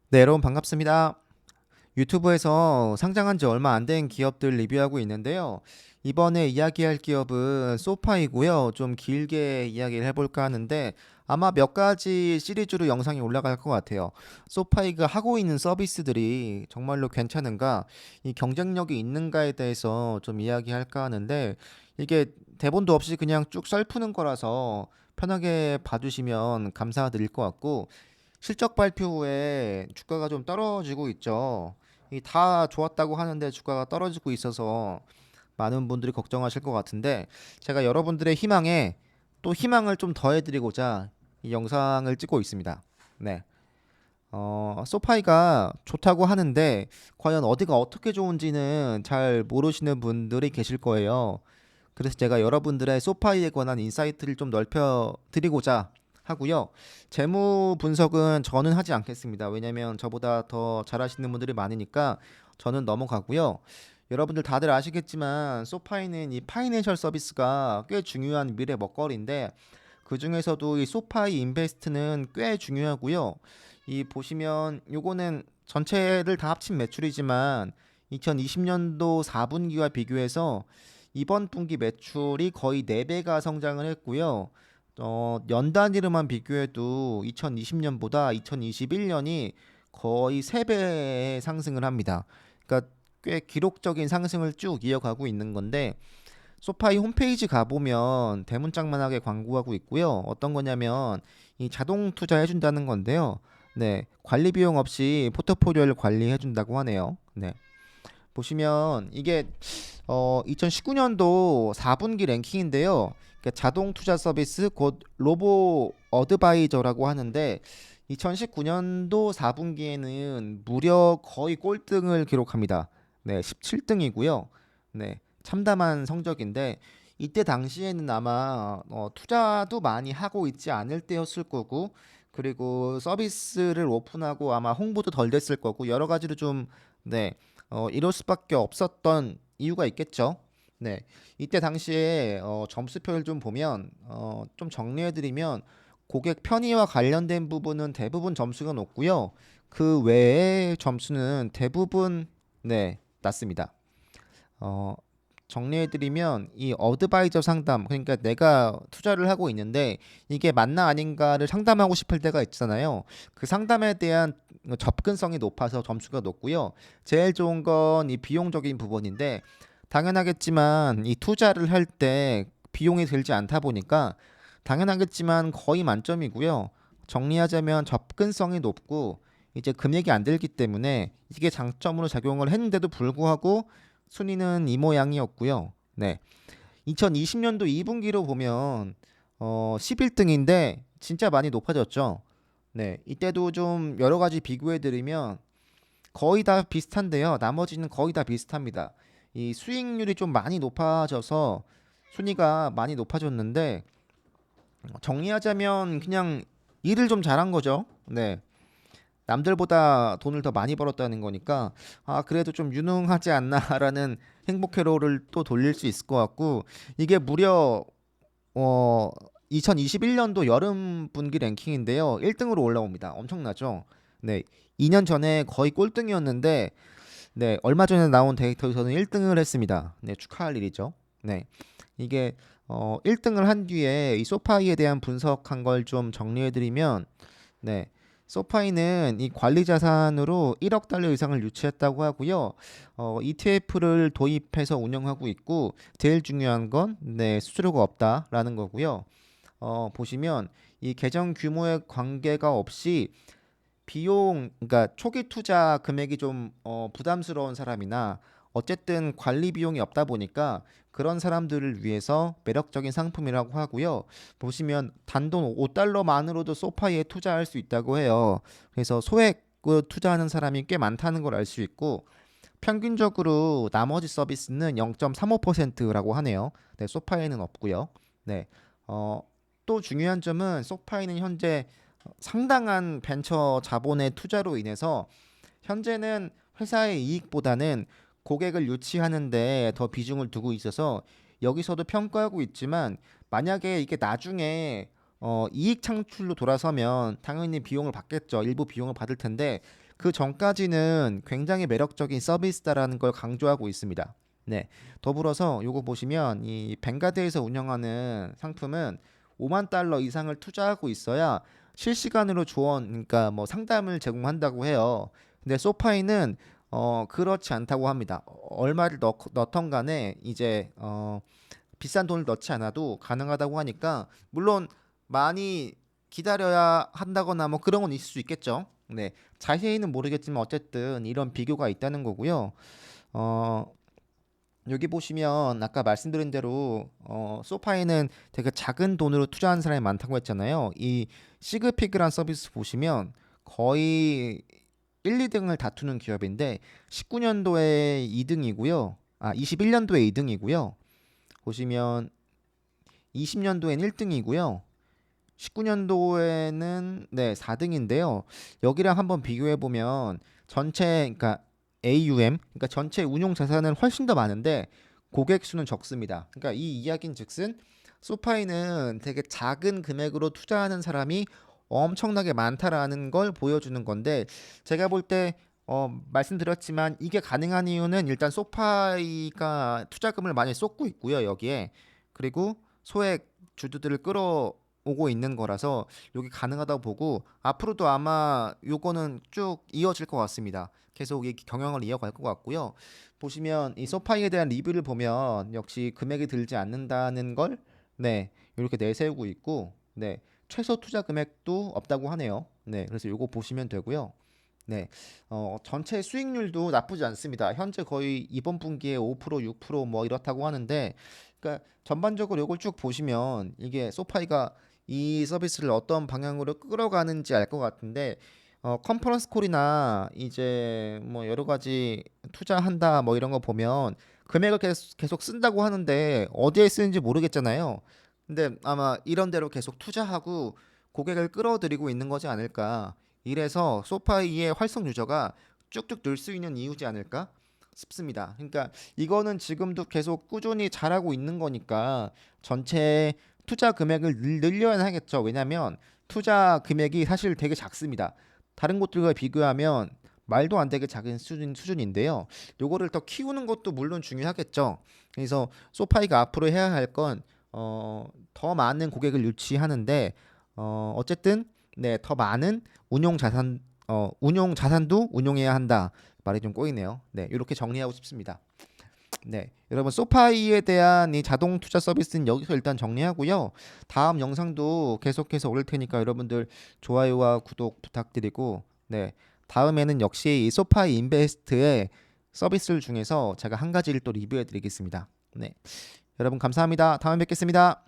네, 여러분 반갑습니다. 유튜브에서 상장한 지 얼마 안 된 기업들 리뷰하고 있는데요. 이번에 이야기할 기업은 소파이고요. 좀 길게 이야기를 해볼까 하는데 아마 몇 가지 시리즈로 영상이 올라갈 것 같아요. 소파이가 하고 있는 서비스들이 정말로 괜찮은가, 이 경쟁력이 있는가에 대해서 좀 이야기할까 하는데 이게 대본도 없이 그냥 쭉 썰푸는 거라서 편하게 봐주시면 감사드릴 것 같고 실적 발표 후에 주가가 좀 떨어지고 있죠. 이 다 좋았다고 하는데 주가가 떨어지고 있어서 많은 분들이 걱정하실 것 같은데 제가 여러분들의 희망에 또 희망을 좀 더해드리고자 이 영상을 찍고 있습니다. 네. 소파이가 좋다고 하는데 과연 어디가 어떻게 좋은지는 잘 모르시는 분들이 계실 거예요. 그래서 제가 여러분들의 소파이에 관한 인사이트를 좀 넓혀 드리고자 하고요. 재무 분석은 저는 하지 않겠습니다. 왜냐면 저보다 더 잘하시는 분들이 많으니까 저는 넘어가고요. 여러분들 다들 아시겠지만 소파이는 이 파이낸셜 서비스가 꽤 중요한 미래 먹거리인데 그 중에서도 이 소파이 인베스트는 꽤 중요하고요. 이 보시면 요거는 전체를 다 합친 매출이지만 2020년도 4분기와 비교해서 이번 분기 매출이 거의 4배가 성장을 했고요. 연 단위로만 비교해도 2020년보다 2021년이 거의 3배 상승을 합니다. 그러니까 꽤 기록적인 상승을 쭉 이어가고 있는 건데 소파이 홈페이지 가보면 대문짝만하게 광고하고 있고요. 어떤 거냐면 이 자동 투자해 준다는 건데요. 네, 관리 비용 없이 포트폴리오를 관리해 준다고 하네요. 네. 보시면 이게 2019년도 4분기 랭킹인데요. 그러니까 자동 투자 서비스 곧 로보 어드바이저라고 하는데 2019년도 4분기에는 무려 거의 꼴등을 기록합니다. 네, 17등이고요. 네, 참담한 성적인데 이때 당시에는 아마 투자도 많이 하고 있지 않을 때였을 거고 그리고 서비스를 오픈하고 아마 홍보도 덜 됐을 거고 여러 가지로 좀 네, 이럴 수밖에 없었던 이유가 있겠죠. 네, 이때 당시에 점수표를 좀 보면 좀 정리해드리면 고객 편의와 관련된 부분은 대부분 점수가 높고요. 그 외의 점수는 대부분 네 낮습니다. 어, 정리해드리면 이 어드바이저 상담 그러니까 내가 투자를 하고 있는데 이게 맞나 아닌가를 상담하고 싶을 때가 있잖아요. 그 상담에 대한 접근성이 높아서 점수가 높고요. 제일 좋은 건 이 비용적인 부분인데 당연하겠지만 이 투자를 할 때 비용이 들지 않다 보니까 당연하겠지만 거의 만점이고요. 정리하자면 접근성이 높고 이제 금액이 안 들기 때문에 이게 장점으로 작용을 했는데도 불구하고 순위는 이 모양이었고요. 네. 2020년도 2분기로 보면 11등인데 진짜 많이 높아졌죠. 네. 이때도 좀 여러 가지 비교해 드리면 거의 다 비슷한데요. 나머지는 거의 다 비슷합니다. 이 수익률이 좀 많이 높아져서 순위가 많이 높아졌는데 정리하자면 그냥 일을 좀 잘한 거죠. 네. 남들보다 돈을 더 많이 벌었다는 거니까 아 그래도 좀 유능하지 않나라는 행복 회로를 또 돌릴 수 있을 것 같고 이게 무려 어 2021년도 여름 분기 랭킹인데요. 1등으로 올라옵니다. 엄청나죠? 네. 2년 전에 거의 꼴등이었는데 네, 얼마 전에 나온 데이터에서는 1등을 했습니다. 네, 축하할 일이죠. 네. 이게 1등을 한 뒤에 이 소파이에 대한 분석한 걸 좀 정리해 드리면 네. 소파이는 이 관리 자산으로 1억 달러 이상을 유치했다고 하고요. ETF를 도입해서 운영하고 있고 제일 중요한 건 네, 수수료가 없다라는 거고요. 보시면 이 계정 규모에 관계가 없이 비용, 그러니까 초기 투자 금액이 좀 부담스러운 사람이나 어쨌든 관리 비용이 없다 보니까 그런 사람들을 위해서 매력적인 상품이라고 하고요. 보시면 단돈 5달러만으로도 소파에 투자할 수 있다고 해요. 그래서 소액 투자하는 사람이 꽤 많다는 걸 알 수 있고 평균적으로 나머지 서비스는 0.35%라고 하네요. 네, 소파에는 없고요. 네. 어, 또 중요한 점은 소파이는 현재 상당한 벤처 자본의 투자로 인해서 현재는 회사의 이익보다는 고객을 유치하는데 더 비중을 두고 있어서 여기서도 평가하고 있지만 만약에 이게 나중에 이익 창출로 돌아서면 당연히 비용을 받겠죠. 일부 비용을 받을 텐데 그 전까지는 굉장히 매력적인 서비스다라는 걸 강조하고 있습니다. 네. 더불어서 요거 보시면 이 뱅가드에서 운영하는 상품은 5만 달러 이상을 투자하고 있어야 실시간으로 조언, 그러니까 뭐 상담을 제공한다고 해요. 근데 소파이는 그렇지 않다고 합니다. 얼마를 넣던 간에 이제 비싼 돈을 넣지 않아도 가능하다고 하니까 물론 많이 기다려야 한다거나 뭐 그런 건 있을 수 있겠죠. 네. 자세히는 모르겠지만 어쨌든 이런 비교가 있다는 거고요. 어, 여기 보시면 아까 말씀드린 대로 소파에는 되게 작은 돈으로 투자하는 사람이 많다고 했잖아요. 이 시그피그란 서비스 보시면 거의 1, 2등을 다투는 기업인데 19년도에 2등이고요. 21년도에 2등이고요. 보시면 20년도엔 1등이고요. 19년도에는 네, 4등인데요. 여기랑 한번 비교해 보면 전체 그러니까 AUM 그러니까 전체 운용 자산은 훨씬 더 많은데 고객 수는 적습니다. 그러니까 이 이야기인즉슨 소파이는 되게 작은 금액으로 투자하는 사람이 엄청나게 많다라는 걸 보여주는 건데 제가 볼 때 말씀드렸지만 이게 가능한 이유는 일단 소파이가 투자금을 많이 쏟고 있고요, 여기에. 그리고 소액 주주들을 끌어오고 있는 거라서 여기 가능하다고 보고 앞으로도 아마 요거는 쭉 이어질 것 같습니다. 계속 이 경영을 이어갈 것 같고요. 보시면 이 소파이에 대한 리뷰를 보면 역시 금액이 들지 않는다는 걸 네, 이렇게 내세우고 있고 네, 최소 투자 금액도 없다고 하네요. 네, 그래서 요거 보시면 되고요. 네, 전체 수익률도 나쁘지 않습니다. 현재 거의 이번 분기에 5%, 6%뭐 이렇다고 하는데, 그러니까 전반적으로 이걸 쭉 보시면 이게 소파이가 이 서비스를 어떤 방향으로 끌어가는지 알 것 같은데, 컨퍼런스 콜이나 이제 뭐 여러 가지 투자한다 뭐 이런 거 보면 금액을 계속 쓴다고 하는데 어디에 쓰는지 모르겠잖아요. 근데 아마 이런 데로 계속 투자하고 고객을 끌어들이고 있는 거지 않을까. 이래서 소파이의 활성 유저가 쭉쭉 늘 수 있는 이유지 않을까 싶습니다. 그러니까 이거는 지금도 계속 꾸준히 잘하고 있는 거니까 전체 투자 금액을 늘려야 하겠죠. 왜냐하면 투자 금액이 사실 되게 작습니다. 다른 곳들과 비교하면 말도 안 되게 작은 수준인데요. 요거를 더 키우는 것도 물론 중요하겠죠. 그래서 소파이가 앞으로 해야 할 건 더 많은 고객을 유치하는데 어쨌든 네, 더 많은 운용 자산도 운용해야 한다. 말이 좀 꼬이네요. 네, 이렇게 정리하고 싶습니다. 네, 여러분 소파이에 대한 이 자동 투자 서비스는 여기서 일단 정리하고요. 다음 영상도 계속해서 올릴 테니까 여러분들 좋아요와 구독 부탁드리고, 네, 다음에는 역시 이 소파이 인베스트의 서비스를 중에서 제가 한 가지를 또 리뷰해 드리겠습니다. 네, 여러분 감사합니다. 다음에 뵙겠습니다.